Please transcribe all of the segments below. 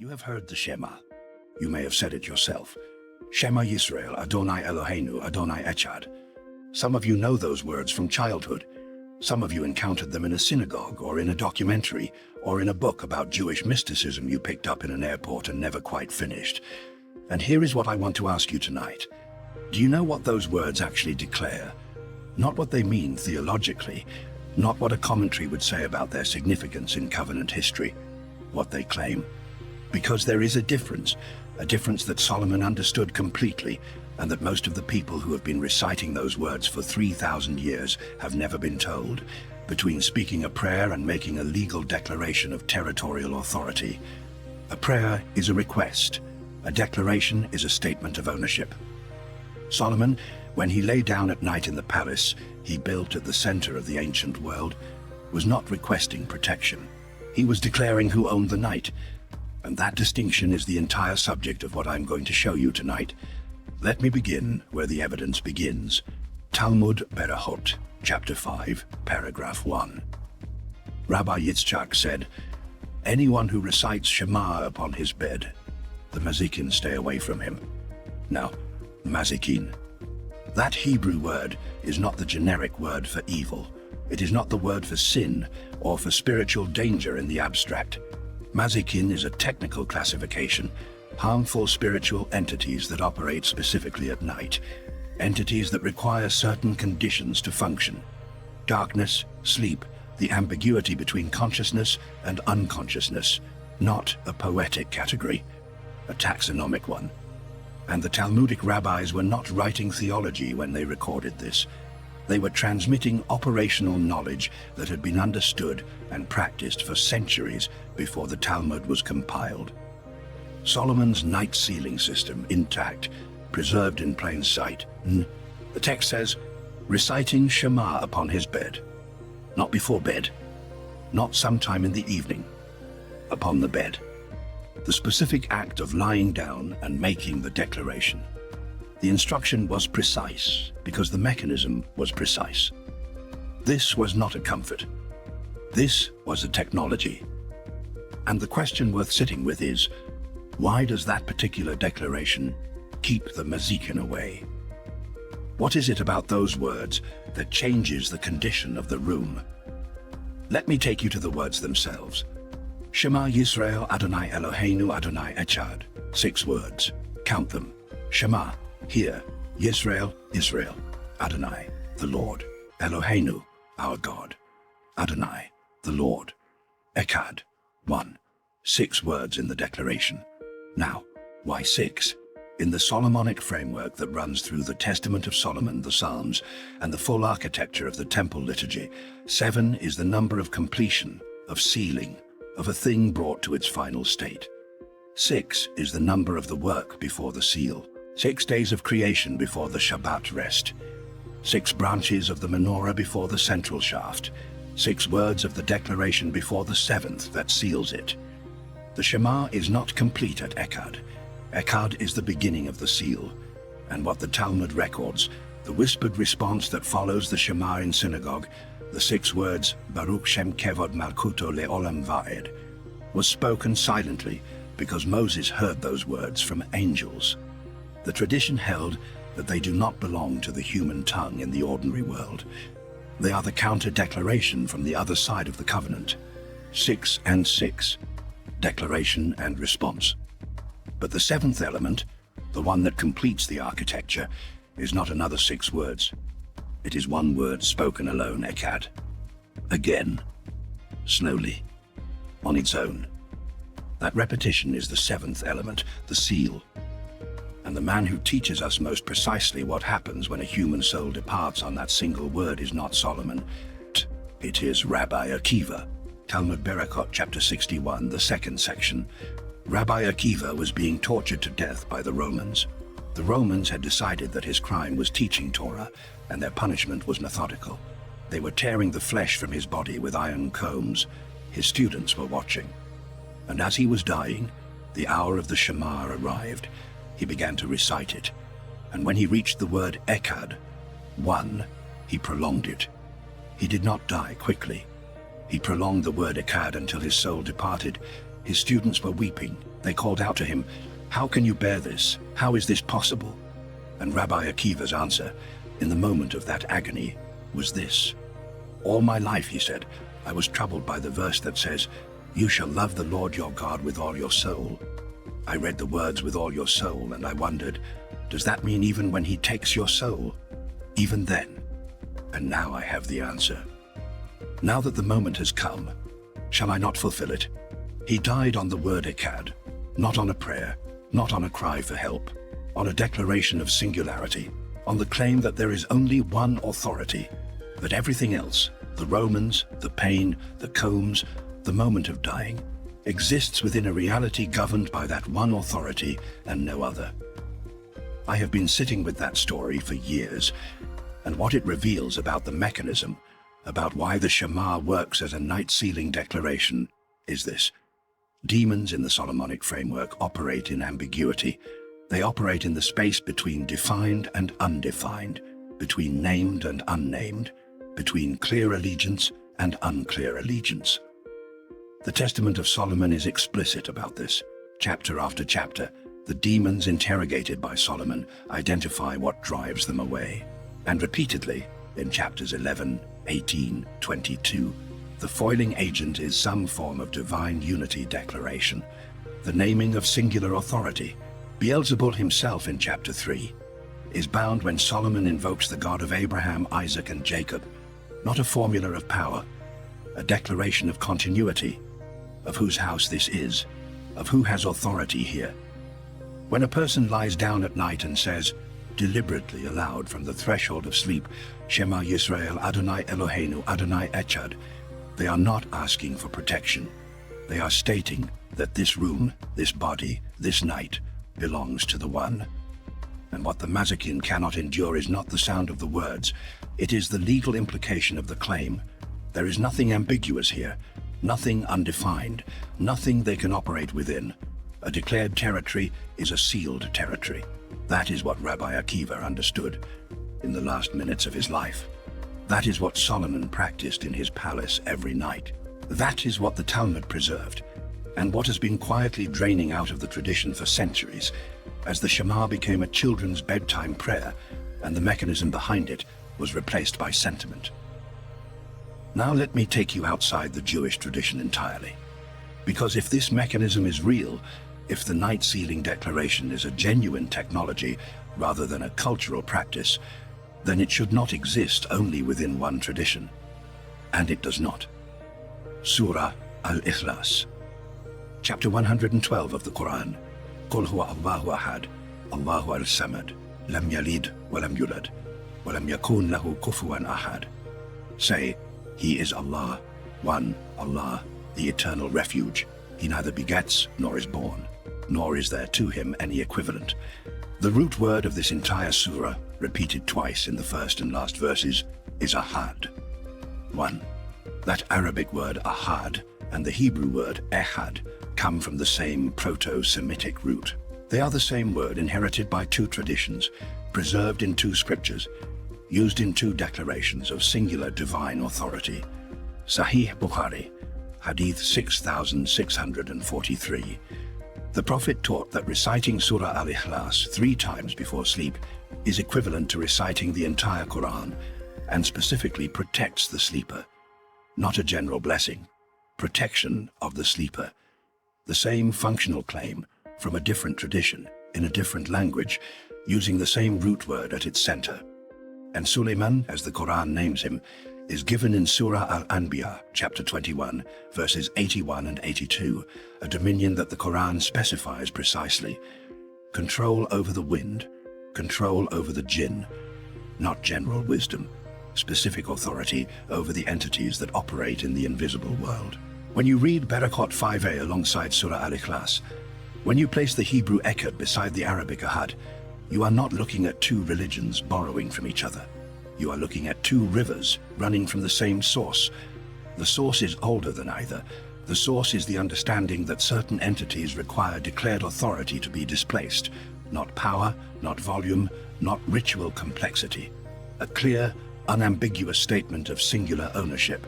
You have heard the Shema. You may have said it yourself. Shema Yisrael, Adonai Eloheinu, Adonai Echad. Some of you know those words from childhood. Some of you encountered them in a synagogue or in a documentary or in a book about Jewish mysticism you picked up in an airport and never quite finished. And here is what I want to ask you tonight. Do you know what those words actually declare? Not what they mean theologically, not what a commentary would say about their significance in covenant history, what they claim. Because there is a difference that Solomon understood completely, and that most of the people who have been reciting those words for 3,000 years have never been told, between speaking a prayer and making a legal declaration of territorial authority. A prayer is a request. A declaration is a statement of ownership. Solomon, when he lay down at night in the palace he built at the center of the ancient world, was not requesting protection. He was declaring who owned the night. And that distinction is the entire subject of what I'm going to show you tonight. Let me begin where the evidence begins. Talmud Berachot, chapter 5, paragraph 1. Rabbi Yitzchak said, "Anyone who recites Shema upon his bed, the Mazikin stay away from him." Now, Mazikin. That Hebrew word is not the generic word for evil. It is not the word for sin or for spiritual danger in the abstract. Mazikin is a technical classification, harmful spiritual entities that operate specifically at night, entities that require certain conditions to function. Darkness, sleep, the ambiguity between consciousness and unconsciousness, not a poetic category, a taxonomic one. And the Talmudic rabbis were not writing theology when they recorded this. They were transmitting operational knowledge that had been understood and practiced for centuries before the Talmud was compiled. Solomon's night ceiling system, intact, preserved in plain sight. The text says, reciting Shema upon his bed. Not before bed, not sometime in the evening, upon the bed. The specific act of lying down and making the declaration. The instruction was precise because the mechanism was precise. This was not a comfort. This was a technology. And the question worth sitting with is, why does that particular declaration keep the Mazikin away? What is it about those words that changes the condition of the room? Let me take you to the words themselves. Shema Yisrael, Adonai Eloheinu, Adonai Echad. 6 words. Count them. Shema. Hear, Yisrael, Israel, Adonai, the Lord, Eloheinu, our God, Adonai, the Lord, Echad, 1. 6 words in the declaration. Now, why 6? In the Solomonic framework that runs through the Testament of Solomon, the Psalms, and the full architecture of the temple liturgy, 7 is the number of completion, of sealing, of a thing brought to its final state. 6 is the number of the work before the seal. 6 days of creation before the Shabbat rest. 6 branches of the menorah before the central shaft. 6 words of the declaration before the 7th that seals it. The Shema is not complete at Echad. Echad is the beginning of the seal. And what the Talmud records, the whispered response that follows the Shema in synagogue, the 6 words, Baruch Shem Kevod Malkuto Le'olam Va'ed, was spoken silently because Moses heard those words from angels. The tradition held that they do not belong to the human tongue in the ordinary world. They are the counter-declaration from the other side of the covenant. 6 and 6, declaration and response. But the 7th element, the one that completes the architecture, is not another 6 words. It is 1 word spoken alone, Echad. Again, slowly, on its own. That repetition is the 7th element, the seal. And the man who teaches us most precisely what happens when a human soul departs on that single word is not Solomon. It is Rabbi Akiva. Talmud Berachot, chapter 61, the 2nd section. Rabbi Akiva was being tortured to death by the Romans. The Romans had decided that his crime was teaching Torah, and their punishment was methodical. They were tearing the flesh from his body with iron combs. His students were watching. And as he was dying, the hour of the Shema arrived. He began to recite it, and when he reached the word Echad, 1, he prolonged it. He did not die quickly. He prolonged the word Echad until his soul departed, His students were weeping. They called out to him, "How can you bear this? How is this possible?" And Rabbi Akiva's answer, in the moment of that agony, was this. "All my life," he said, "I was troubled by the verse that says, 'You shall love the Lord your God with all your soul.' I read the words 'with all your soul,' and I wondered, does that mean even when he takes your soul? Even then? And now I have the answer. Now that the moment has come, shall I not fulfill it? He died on the word Echad, not on a prayer, not on a cry for help, on a declaration of singularity, on the claim that there is only one authority, that everything else, the Romans, the pain, the combs, the moment of dying, exists within a reality governed by that one authority and no other. I have been sitting with that story for years, and what it reveals about the mechanism, about why the Shema works as a night-sealing declaration, is this. Demons in the Solomonic framework operate in ambiguity. They operate in the space between defined and undefined, between named and unnamed, between clear allegiance and unclear allegiance. The Testament of Solomon is explicit about this. Chapter after chapter, the demons interrogated by Solomon identify what drives them away. And repeatedly, in chapters 11, 18, 22, the foiling agent is some form of divine unity declaration, the naming of singular authority. Beelzebul himself in chapter 3 is bound when Solomon invokes the God of Abraham, Isaac, and Jacob, not a formula of power, a declaration of continuity, of whose house this is, of who has authority here. When a person lies down at night and says, deliberately aloud from the threshold of sleep, Shema Yisrael, Adonai Eloheinu, Adonai Echad, they are not asking for protection. They are stating that this room, this body, this night belongs to the One. And what the Mazikin cannot endure is not the sound of the words, it is the legal implication of the claim. There is nothing ambiguous here, nothing undefined, nothing they can operate within. A declared territory is a sealed territory. That is what Rabbi Akiva understood in the last minutes of his life. That is what Solomon practiced in his palace every night. That is what the Talmud preserved, and what has been quietly draining out of the tradition for centuries, as the Shema became a children's bedtime prayer, and the mechanism behind it was replaced by sentiment. Now let me take you outside the Jewish tradition entirely. Because if this mechanism is real, if the night-sealing declaration is a genuine technology rather than a cultural practice, then it should not exist only within one tradition. And it does not. Surah Al-Ikhlas, chapter 112 of the Quran. Qul huwa Allahu ahad, Allahu al-samad, lam yalid wa lam yulad, wa lam yakun lahu kufuwan ahad. Say, He is Allah, one, Allah, the eternal refuge. He neither begets nor is born, nor is there to him any equivalent. The root word of this entire surah, repeated twice in the first and last verses, is Ahad. One. That Arabic word Ahad and the Hebrew word Echad come from the same Proto-Semitic root. They are the same word inherited by two traditions, preserved in two scriptures, used in two declarations of singular divine authority. Sahih Bukhari, Hadith 6643. The Prophet taught that reciting Surah Al-Ikhlas 3 times before sleep is equivalent to reciting the entire Quran, and specifically protects the sleeper. Not a general blessing, protection of the sleeper. The same functional claim from a different tradition, in a different language, using the same root word at its center. And Suleiman, as the Quran names him, is given in Surah Al-Anbiya, chapter 21, verses 81 and 82, a dominion that the Quran specifies precisely. Control over the wind, control over the jinn, not general wisdom, specific authority over the entities that operate in the invisible world. When you read Barakot 5a alongside Surah Al-Ikhlas, when you place the Hebrew Echad beside the Arabic Ahad, you are not looking at two religions borrowing from each other. You are looking at two rivers running from the same source. The source is older than either. The source is the understanding that certain entities require declared authority to be displaced, not power, not volume, not ritual complexity. A clear, unambiguous statement of singular ownership.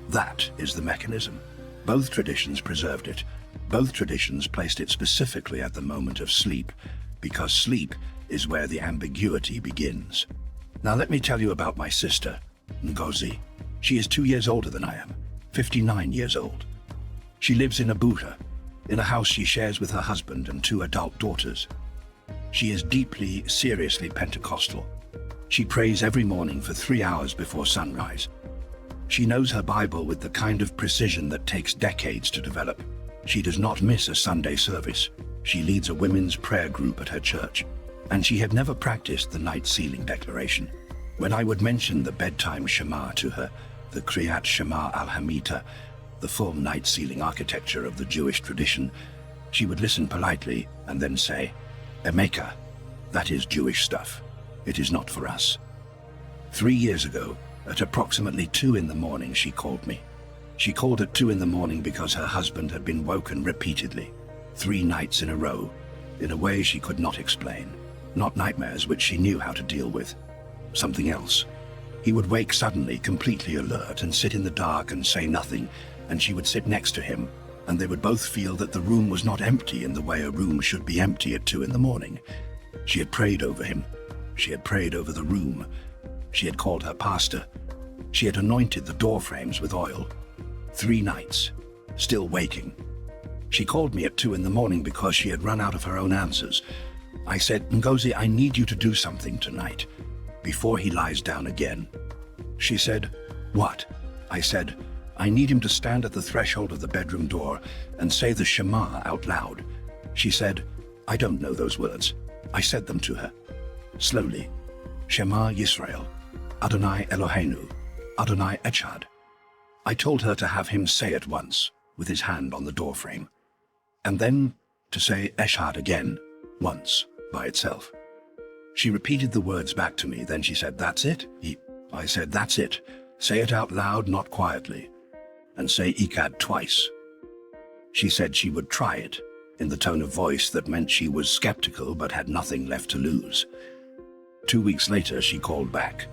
That is the mechanism. Both traditions preserved it, Both traditions placed it specifically at the moment of sleep, because sleep is where the ambiguity begins. Now let me tell you about my sister, Ngozi. She is 2 years older than I am, 59 years old. She lives in Abuja, in a house she shares with her husband and 2 adult daughters. She is deeply, seriously Pentecostal. She prays every morning for 3 hours before sunrise. She knows her Bible with the kind of precision that takes decades to develop. She does not miss a Sunday service. She leads a women's prayer group at her church, and she had never practiced the night sealing declaration. When I would mention the bedtime Shema to her, the Kriyat Shema al-Hamita, the full night sealing architecture of the Jewish tradition, she would listen politely and then say, "Emeka, that is Jewish stuff. It is not for us." 3 years ago, at approximately 2 in the morning, she called me. She called at 2 in the morning because her husband had been woken repeatedly, 3 nights in a row, in a way she could not explain. Not nightmares which she knew how to deal with. Something else. He would wake suddenly, completely alert, and sit in the dark and say nothing, and she would sit next to him, and they would both feel that the room was not empty in the way a room should be empty at 2 in the morning. She had prayed over him. She had prayed over the room. She had called her pastor. She had anointed the door frames with oil. 3 nights, still waking. She called me at 2 in the morning because she had run out of her own answers. I said, "Ngozi, I need you to do something tonight, before he lies down again." She said, "What?" I said, "I need him to stand at the threshold of the bedroom door and say the Shema out loud." She said, "I don't know those words." I said them to her. Slowly. Shema Yisrael, Adonai Eloheinu, Adonai Echad. I told her to have him say it once, with his hand on the doorframe, and then to say Echad again, once, by itself. She repeated the words back to me, then she said, "That's it?" I said, "That's it. Say it out loud, not quietly, and say Echad twice." She said she would try it, in the tone of voice that meant she was skeptical but had nothing left to lose. 2 weeks later, she called back,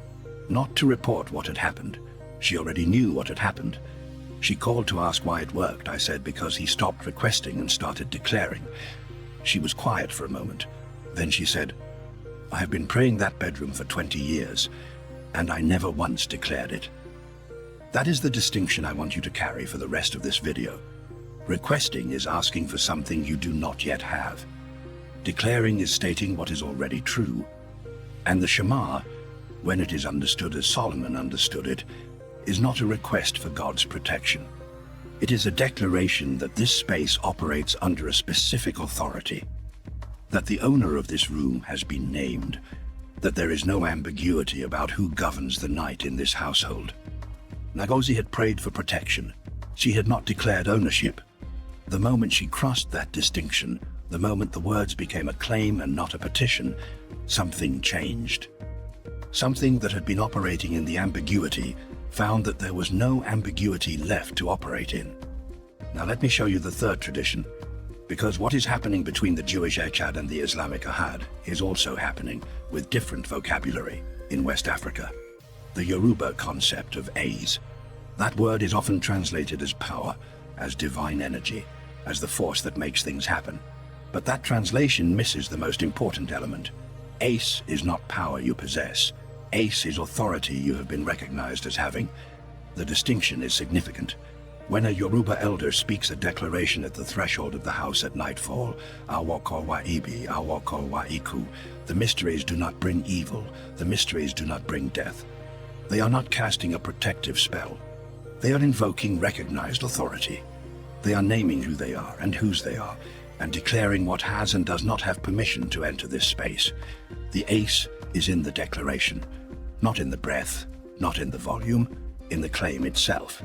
not to report what had happened. She already knew what had happened. She called to ask why it worked. I said because he stopped requesting and started declaring. She was quiet for a moment. Then she said, "I have been praying that bedroom for 20 years, and I never once declared it." That is the distinction I want you to carry for the rest of this video. Requesting is asking for something you do not yet have. Declaring is stating what is already true. And the Shema, when it is understood as Solomon understood it, is not a request for God's protection. It is a declaration that this space operates under a specific authority, that the owner of this room has been named, that there is no ambiguity about who governs the night in this household. Ngozi had prayed for protection. She had not declared ownership. The moment she crossed that distinction, the moment the words became a claim and not a petition, something changed. Something that had been operating in the ambiguity found that there was no ambiguity left to operate in. Now let me show you the third tradition, because what is happening between the Jewish Echad and the Islamic Echad is also happening, with different vocabulary, in West Africa. The Yoruba concept of A's. That word is often translated as power, as divine energy, as the force that makes things happen. But that translation misses the most important element. Ace is not power you possess. Ace is authority you have been recognized as having. The distinction is significant. When a Yoruba elder speaks a declaration at the threshold of the house at nightfall, Awoko wa ibi, Awoko wa iku, the mysteries do not bring evil, the mysteries do not bring death. They are not casting a protective spell. They are invoking recognized authority. They are naming who they are and whose they are, and declaring what has and does not have permission to enter this space. The ace is in the declaration, not in the breath, not in the volume, in the claim itself.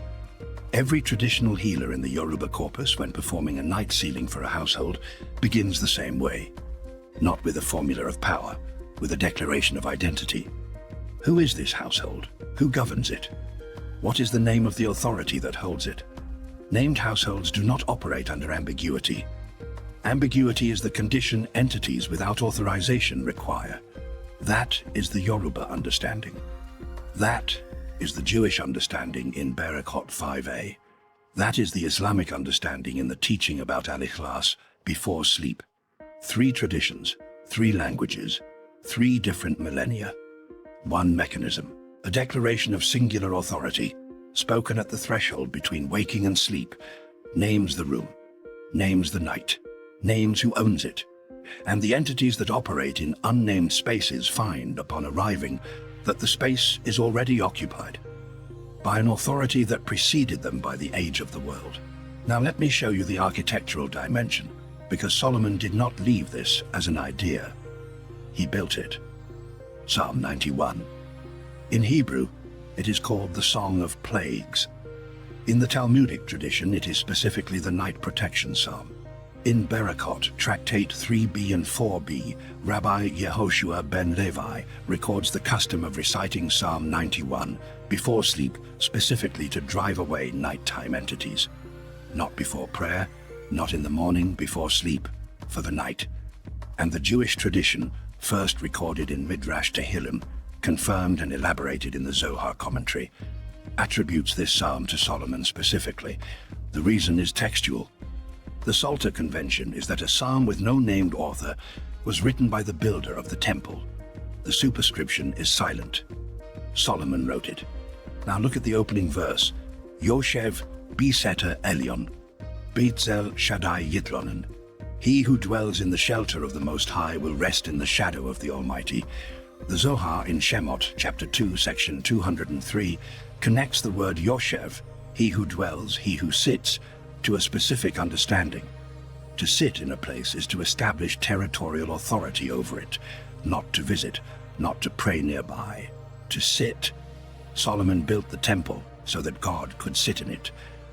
Every traditional healer in the Yoruba corpus, when performing a night sealing for a household, begins the same way. Not with a formula of power, with a declaration of identity. Who is this household? Who governs it? What is the name of the authority that holds it? Named households do not operate under ambiguity. Ambiguity is the condition entities without authorization require. That is the Yoruba understanding. That is the Jewish understanding in Berachot 5a. That is the Islamic understanding in the teaching about Al-Ikhlas before sleep. 3 traditions, 3 languages, 3 different millennia. 1 mechanism, a declaration of singular authority, spoken at the threshold between waking and sleep, names the room, names the night, names who owns it, and the entities that operate in unnamed spaces find, upon arriving, that the space is already occupied by an authority that preceded them by the age of the world. Now let me show you the architectural dimension, because Solomon did not leave this as an idea. He built it. Psalm 91. In Hebrew, it is called the Song of Plagues. In the Talmudic tradition, it is specifically the Night Protection Psalm. In Berakot, Tractate 3b and 4b, Rabbi Yehoshua ben Levi records the custom of reciting Psalm 91 before sleep, specifically to drive away nighttime entities. Not before prayer, not in the morning, before sleep, for the night. And the Jewish tradition, first recorded in Midrash Tehillim, confirmed and elaborated in the Zohar commentary, attributes this psalm to Solomon specifically. The reason is textual. The Psalter convention is that a psalm with no named author was written by the builder of the temple. The superscription is silent. Solomon wrote it. Now look at the opening verse. Yoshev Biseter Elyon, Beitzel Shaddai Yitlonen. He who dwells in the shelter of the Most High will rest in the shadow of the Almighty. The Zohar in Shemot, chapter 2, section 203, connects the word Yoshev, he who dwells, he who sits, to a specific understanding. To sit in a place is to establish territorial authority over it, not to visit, not to pray nearby, to sit. Solomon built the temple so that God could sit in it,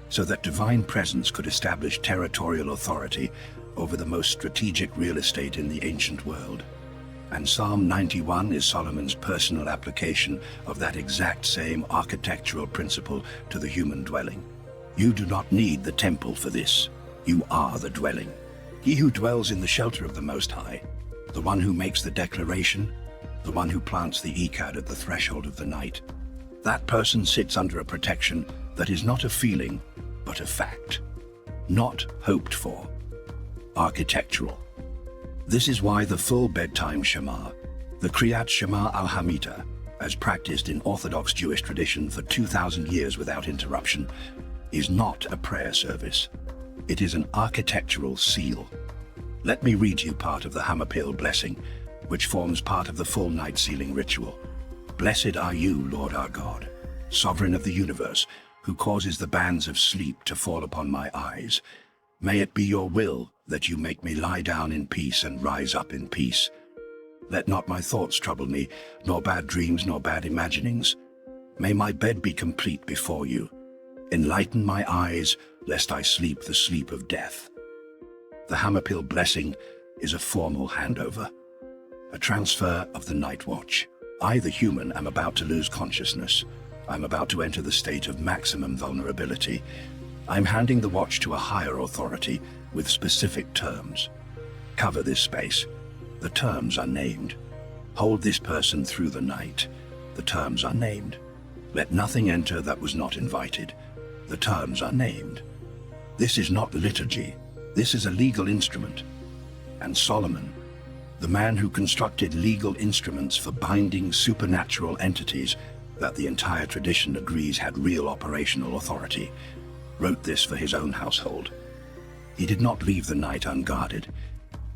so that divine presence could establish territorial authority over the most strategic real estate in the ancient world. And Psalm 91 is Solomon's personal application of that exact same architectural principle to the human dwelling. You do not need the temple for this. You are the dwelling. He who dwells in the shelter of the Most High, the one who makes the declaration, the one who plants the Echad at the threshold of the night, that person sits under a protection that is not a feeling, but a fact. Not hoped for. Architectural. This is why the full bedtime Shema, the Kriyat Shema al-Hamita, as practiced in Orthodox Jewish tradition for 2,000 years without interruption, is not a prayer service. It is an architectural seal. Let me read you part of the Hamapil blessing, which forms part of the full night sealing ritual. Blessed are you, Lord our God, sovereign of the universe, who causes the bands of sleep to fall upon my eyes. May it be your will that you make me lie down in peace and rise up in peace. Let not my thoughts trouble me, nor bad dreams, nor bad imaginings. May my bed be complete before you. Enlighten my eyes, lest I sleep the sleep of death. The Hamapil blessing is a formal handover, a transfer of the night watch. I, the human, am about to lose consciousness. I'm about to enter the state of maximum vulnerability. I'm handing the watch to a higher authority with specific terms. Cover this space. The terms are named. Hold this person through the night. The terms are named. Let nothing enter that was not invited. The terms are named. This is not liturgy. This is a legal instrument. And Solomon, the man who constructed legal instruments for binding supernatural entities that the entire tradition agrees had real operational authority, wrote this for his own household. He did not leave the night unguarded.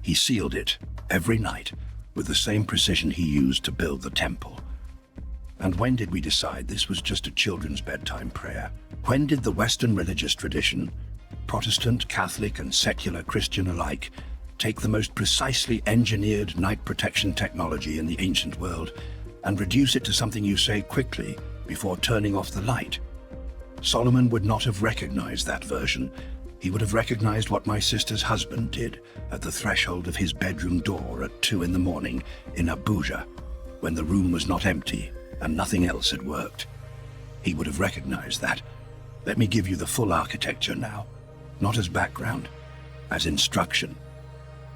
He sealed it every night with the same precision he used to build the temple. And when did we decide this was just a children's bedtime prayer? When did the Western religious tradition, Protestant, Catholic, and secular Christian alike, take the most precisely engineered night protection technology in the ancient world and reduce it to something you say quickly before turning off the light? Solomon would not have recognized that version. He would have recognized what my sister's husband did at the threshold of his bedroom door at 2 in the morning in Abuja, when the room was not empty and nothing else had worked. He would have recognized that. Let me give you the full architecture now, not as background, as instruction,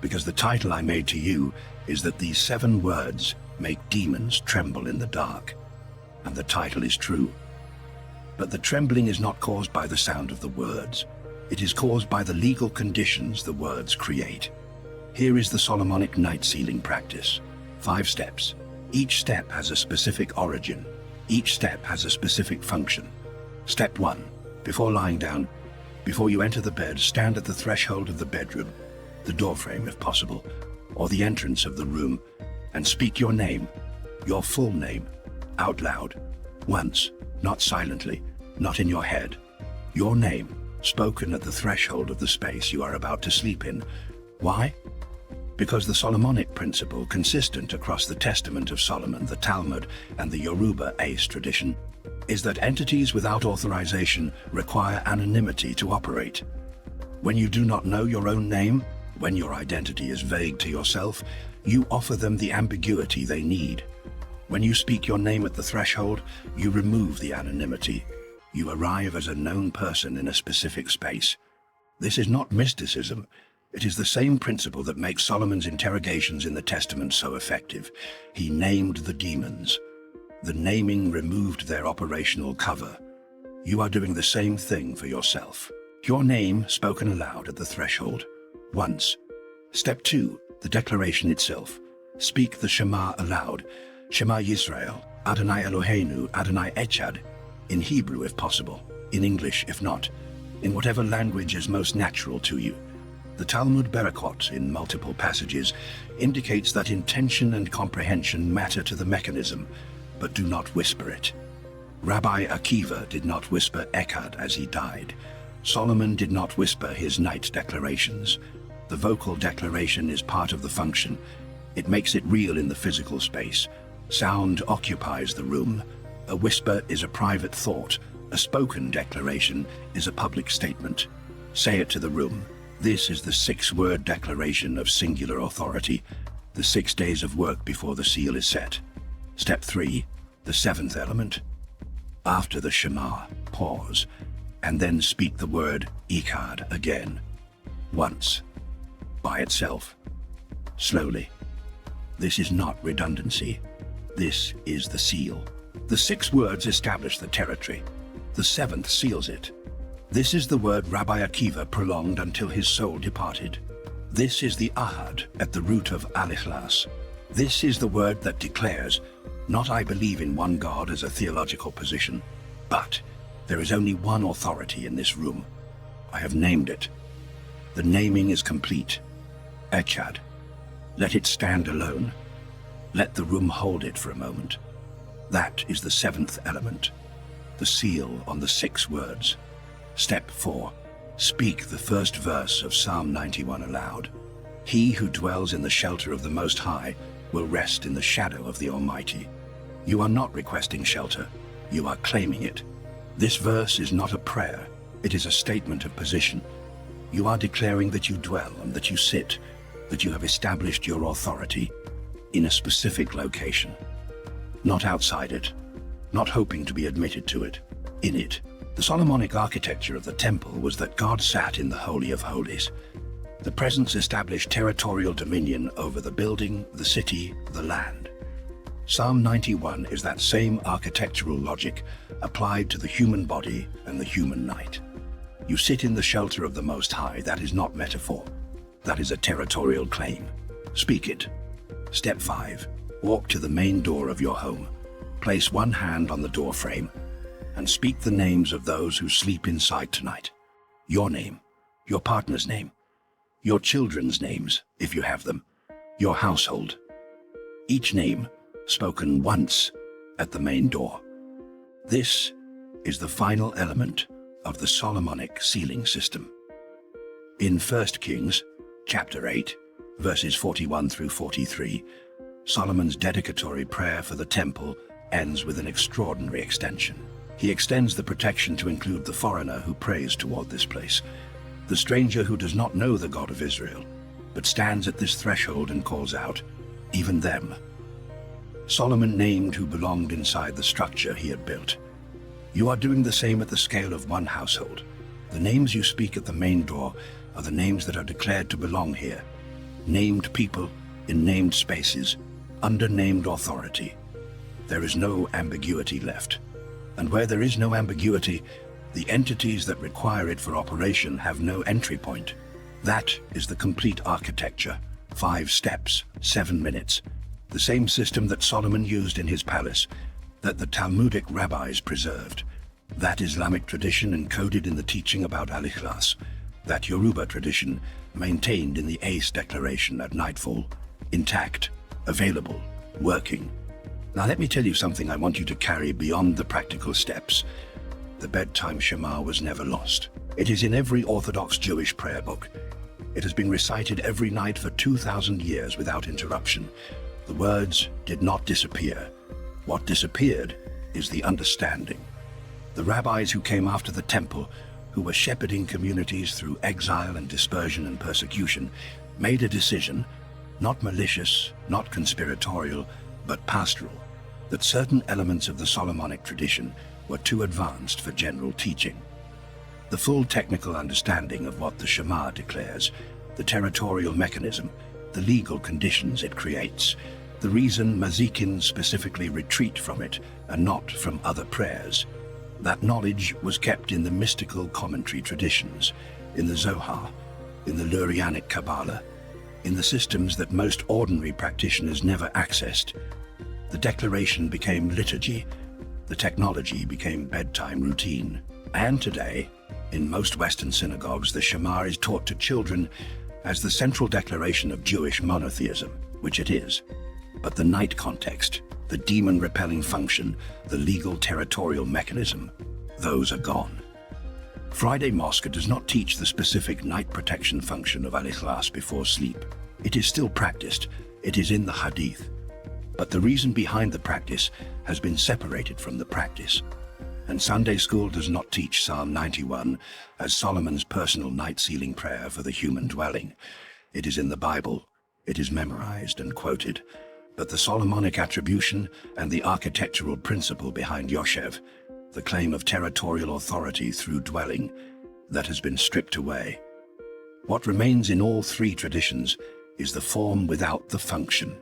because the title I made to you is that these 7 words make demons tremble in the dark, and the title is true. But the trembling is not caused by the sound of the words. It is caused by the legal conditions the words create. Here is the Solomonic night sealing practice. 5 steps. Each step has a specific origin. Each step has a specific function. Step 1. Before lying down, before you enter the bed, stand at the threshold of the bedroom, the doorframe if possible, or the entrance of the room, and speak your name, your full name, out loud, once, not silently, not in your head. Your name, spoken at the threshold of the space you are about to sleep in. Why? Because the Solomonic principle, consistent across the Testament of Solomon, the Talmud, and the Yoruba Ace tradition, is that entities without authorization require anonymity to operate. When you do not know your own name, when your identity is vague to yourself, you offer them the ambiguity they need. When you speak your name at the threshold, you remove the anonymity. You arrive as a known person in a specific space. This is not mysticism. It is the same principle that makes Solomon's interrogations in the Testament so effective. He named the demons. The naming removed their operational cover. You are doing the same thing for yourself. Your name spoken aloud at the threshold. Once. Step 2, the declaration itself. Speak the Shema aloud. Shema Yisrael, Adonai Eloheinu, Adonai Echad, in Hebrew if possible, in English if not, in whatever language is most natural to you. The Talmud Berakot, in multiple passages, indicates that intention and comprehension matter to the mechanism, but do not whisper it. Rabbi Akiva did not whisper Echad as he died. Solomon did not whisper his night declarations. The vocal declaration is part of the function. It makes it real in the physical space. Sound occupies the room. A whisper is a private thought. A spoken declaration is a public statement. Say it to the room. This is the 6-word declaration of singular authority, the 6 days of work before the seal is set. Step 3, the 7th element. After the Shema, pause, and then speak the word Echad again. Once. By itself. Slowly. This is not redundancy. This is the seal. The 6 words establish the territory. The 7th seals it. This is the word Rabbi Akiva prolonged until his soul departed. This is the Echad at the root of Al-Ikhlas. This is the word that declares, not I believe in one God as a theological position, but there is only one authority in this room. I have named it. The naming is complete. Echad. Let it stand alone. Let the room hold it for a moment. That is the 7th element. The seal on the 6 words. Step 4. Speak the first verse of Psalm 91 aloud. He who dwells in the shelter of the Most High will rest in the shadow of the Almighty. You are not requesting shelter. You are claiming it. This verse is not a prayer. It is a statement of position. You are declaring that you dwell and that you sit, that you have established your authority in a specific location. Not outside it, not hoping to be admitted to it, in it. The Solomonic architecture of the temple was that God sat in the Holy of Holies. The presence established territorial dominion over the building, the city, the land. Psalm 91 is that same architectural logic applied to the human body and the human night. You sit in the shelter of the Most High. That is not metaphor. That is a territorial claim. Speak it. Step 5. Walk to the main door of your home. Place one hand on the door frame and speak the names of those who sleep inside tonight. Your name, your partner's name, your children's names, if you have them, your household. Each name spoken once at the main door. This is the final element of the Solomonic sealing system. In 1 Kings, chapter 8, verses 41 through 43, Solomon's dedicatory prayer for the temple ends with an extraordinary extension. He extends the protection to include the foreigner who prays toward this place, the stranger who does not know the God of Israel, but stands at this threshold and calls out, even them. Solomon named who belonged inside the structure he had built. You are doing the same at the scale of one household. The names you speak at the main door are the names that are declared to belong here. Named people in named spaces, under named authority. There is no ambiguity left. And where there is no ambiguity, the entities that require it for operation have no entry point. That is the complete architecture. 5 steps, 7 minutes. The same system that Solomon used in his palace, that the Talmudic rabbis preserved. That Islamic tradition encoded in the teaching about Al-Ikhlas. That Yoruba tradition maintained in the Ace Declaration at nightfall. Intact, available, working. Now let me tell you something I want you to carry beyond the practical steps. The bedtime Shema was never lost. It is in every Orthodox Jewish prayer book. It has been recited every night for 2,000 years without interruption. The words did not disappear. What disappeared is the understanding. The rabbis who came after the temple, who were shepherding communities through exile and dispersion and persecution, made a decision, not malicious, not conspiratorial, but pastoral, that certain elements of the Solomonic tradition were too advanced for general teaching. The full technical understanding of what the Shema declares, the territorial mechanism, the legal conditions it creates, the reason Mazikin specifically retreat from it and not from other prayers. That knowledge was kept in the mystical commentary traditions, in the Zohar, in the Lurianic Kabbalah, in the systems that most ordinary practitioners never accessed. The declaration became liturgy, the technology became bedtime routine. And today, in most Western synagogues, the Shema is taught to children as the central declaration of Jewish monotheism, which it is. But the night context, the demon-repelling function, the legal territorial mechanism, those are gone. Friday Mosque does not teach the specific night protection function of Al-Ikhlas before sleep. It is still practiced, it is in the Hadith. But the reason behind the practice has been separated from the practice. And Sunday school does not teach Psalm 91 as Solomon's personal night-sealing prayer for the human dwelling. It is in the Bible, it is memorized and quoted. But the Solomonic attribution and the architectural principle behind Yoshev, the claim of territorial authority through dwelling, that has been stripped away. What remains in all 3 traditions is the form without the function,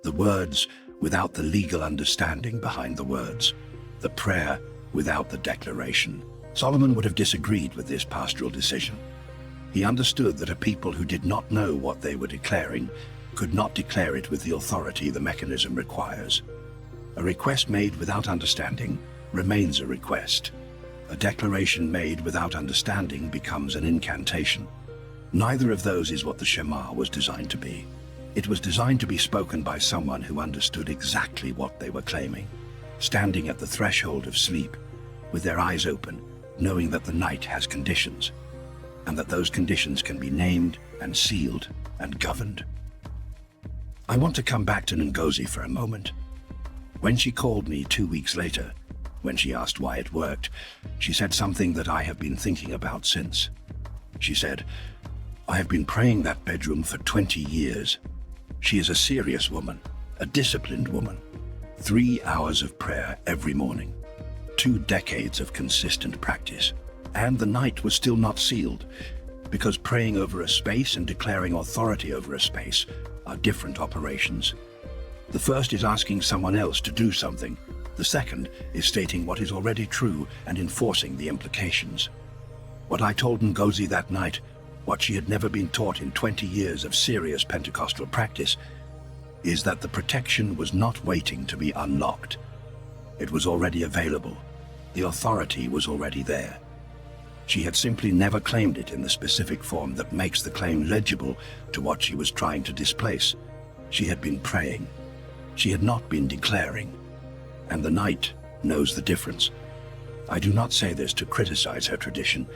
the words without the legal understanding behind the words, the prayer without the declaration. Solomon would have disagreed with this pastoral decision. He understood that a people who did not know what they were declaring could not declare it with the authority the mechanism requires. A request made without understanding remains a request. A declaration made without understanding becomes an incantation. Neither of those is what the Shema was designed to be. It was designed to be spoken by someone who understood exactly what they were claiming, standing at the threshold of sleep, with their eyes open, knowing that the night has conditions, and that those conditions can be named and sealed and governed. I want to come back to Ngozi for a moment. When she called me 2 weeks later, when she asked why it worked, she said something that I have been thinking about since. She said, "I have been praying that bedroom for 20 years. She is a serious woman, a disciplined woman. 3 hours of prayer every morning, 2 decades of consistent practice. And the night was still not sealed, because praying over a space and declaring authority over a space are different operations. The first is asking someone else to do something. The second is stating what is already true and enforcing the implications. What I told Ngozi that night, what she had never been taught in 20 years of serious Pentecostal practice, is that the protection was not waiting to be unlocked. It was already available. The authority was already there. She had simply never claimed it in the specific form that makes the claim legible to what she was trying to displace. She had been praying. She had not been declaring. And the night knows the difference. I do not say this to criticize her tradition.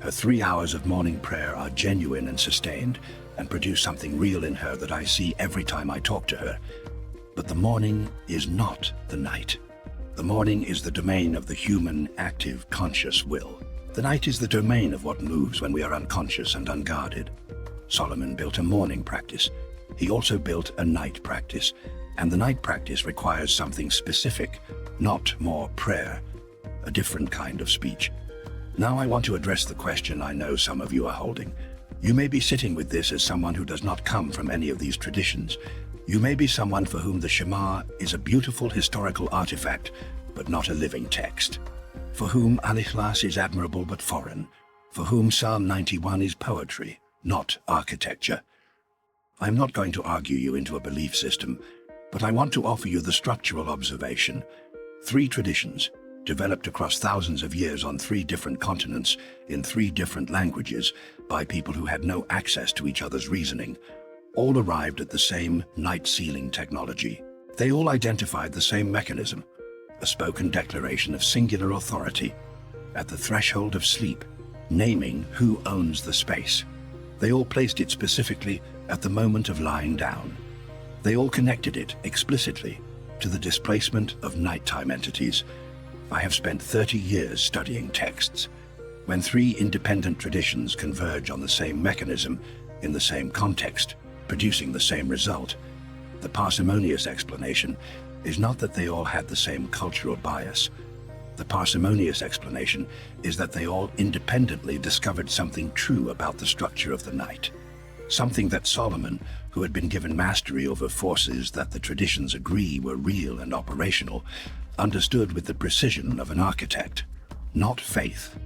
Her 3 hours of morning prayer are genuine and sustained and produce something real in her that I see every time I talk to her. But the morning is not the night. The morning is the domain of the human, active, conscious will. The night is the domain of what moves when we are unconscious and unguarded. Solomon built a morning practice. He also built a night practice. And the night practice requires something specific, not more prayer, a different kind of speech. Now I want to address the question I know some of you are holding. You may be sitting with this as someone who does not come from any of these traditions. You may be someone for whom the Shema is a beautiful historical artifact, but not a living text, for whom Al-Ikhlas is admirable but foreign, for whom Psalm 91 is poetry, not architecture. I'm not going to argue you into a belief system, but I want to offer you the structural observation. 3 traditions, developed across thousands of years on 3 different continents, in 3 different languages, by people who had no access to each other's reasoning, all arrived at the same night sealing technology. They all identified the same mechanism, a spoken declaration of singular authority, at the threshold of sleep, naming who owns the space. They all placed it specifically at the moment of lying down. They all connected it explicitly to the displacement of nighttime entities. I have spent 30 years studying texts. When 3 independent traditions converge on the same mechanism, in the same context, producing the same result, the parsimonious explanation is not that they all had the same cultural bias. The parsimonious explanation is that they all independently discovered something true about the structure of the night. Something that Solomon, who had been given mastery over forces that the traditions agree were real and operational, understood with the precision of an architect. Not faith.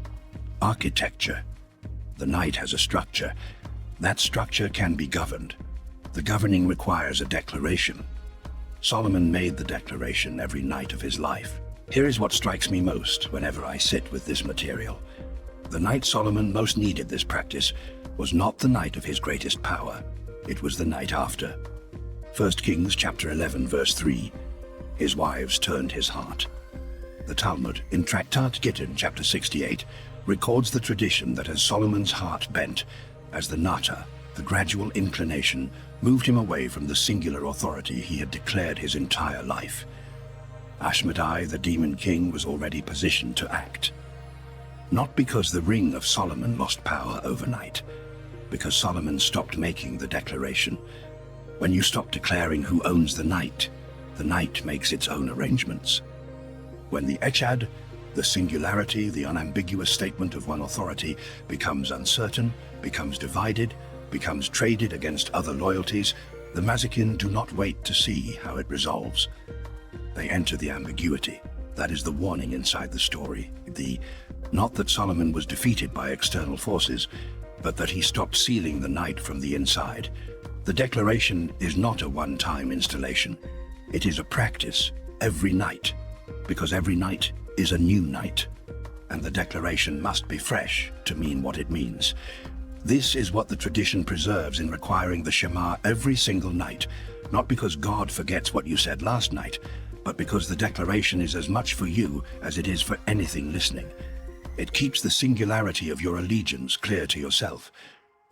Architecture. The night has a structure. That structure can be governed. The governing requires a declaration. Solomon made the declaration every night of his life. Here is what strikes me most whenever I sit with this material. The night Solomon most needed this practice was not the night of his greatest power. It was the night after. 1 Kings chapter 11 verse 3. His wives turned his heart. The Talmud, in Tractate Gittin chapter 68, records the tradition that as Solomon's heart bent, as the nata, the gradual inclination, moved him away from the singular authority he had declared his entire life. Ashmedai, the demon king, was already positioned to act. Not because the ring of Solomon lost power overnight, because Solomon stopped making the declaration. When you stop declaring who owns the night makes its own arrangements. When the Echad, the singularity, the unambiguous statement of one authority, becomes uncertain, becomes divided, becomes traded against other loyalties, the Mazikin do not wait to see how it resolves. They enter the ambiguity. That is the warning inside the story. Not that Solomon was defeated by external forces, but that he stopped sealing the night from the inside. The declaration is not a one-time installation. It is a practice every night, because every night is a new night, and the declaration must be fresh to mean what it means. This is what the tradition preserves in requiring the Shema every single night, not because God forgets what you said last night, but because the declaration is as much for you as it is for anything listening. It keeps the singularity of your allegiance clear to yourself.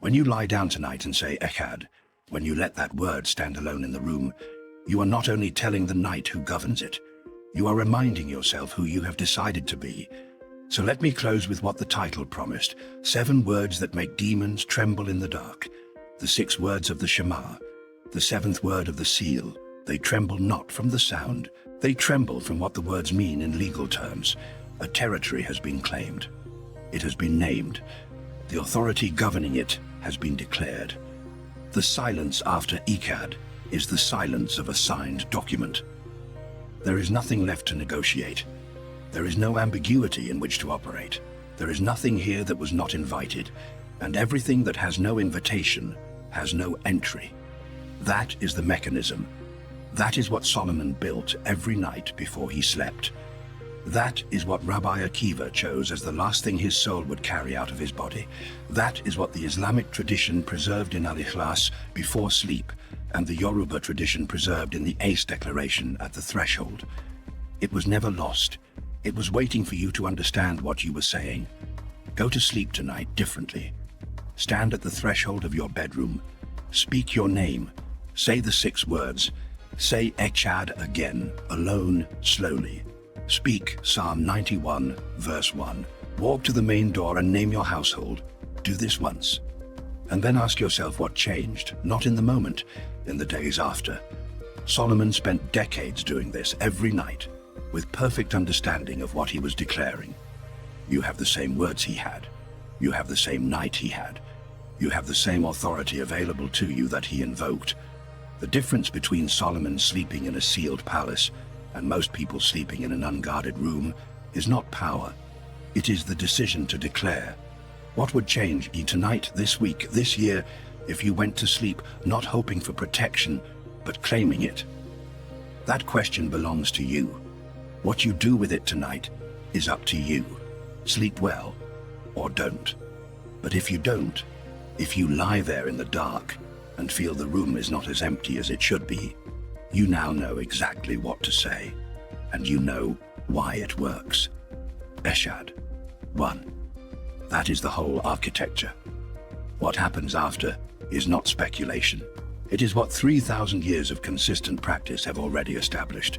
When you lie down tonight and say Echad, when you let that word stand alone in the room, you are not only telling the night who governs it, you are reminding yourself who you have decided to be. So let me close with what the title promised, 7 words that make demons tremble in the dark. The 6 words of the Shema, the 7th word of the seal. They tremble not from the sound. They tremble from what the words mean in legal terms. A territory has been claimed. It has been named. The authority governing it has been declared. The silence after Echad is the silence of a signed document. There is nothing left to negotiate. There is no ambiguity in which to operate. There is nothing here that was not invited, and everything that has no invitation has no entry. That is the mechanism. That is what Solomon built every night before he slept. That is what Rabbi Akiva chose as the last thing his soul would carry out of his body. That is what the Islamic tradition preserved in Al-Ikhlas before sleep, and the Yoruba tradition preserved in the Ace Declaration at the threshold. It was never lost. It was waiting for you to understand what you were saying. Go to sleep tonight differently. Stand at the threshold of your bedroom. Speak your name. Say the 6 words. Say Echad again, alone, slowly. Speak Psalm 91, verse 1. Walk to the main door and name your household. Do this once. And then ask yourself what changed, not in the moment, in the days after. Solomon spent decades doing this every night, with perfect understanding of what he was declaring. You have the same words he had. You have the same night he had. You have the same authority available to you that he invoked. The difference between Solomon sleeping in a sealed palace and most people sleeping in an unguarded room, is not power. It is the decision to declare. What would change you tonight, this week, this year, if you went to sleep not hoping for protection, but claiming it? That question belongs to you. What you do with it tonight is up to you. Sleep well, or don't. But if you don't, if you lie there in the dark and feel the room is not as empty as it should be, you now know exactly what to say, and you know why it works. Echad. 1. That is the whole architecture. What happens after is not speculation. It is what 3,000 years of consistent practice have already established.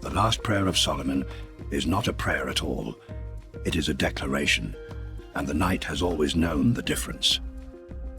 The last prayer of Solomon is not a prayer at all. It is a declaration, and the night has always known the difference.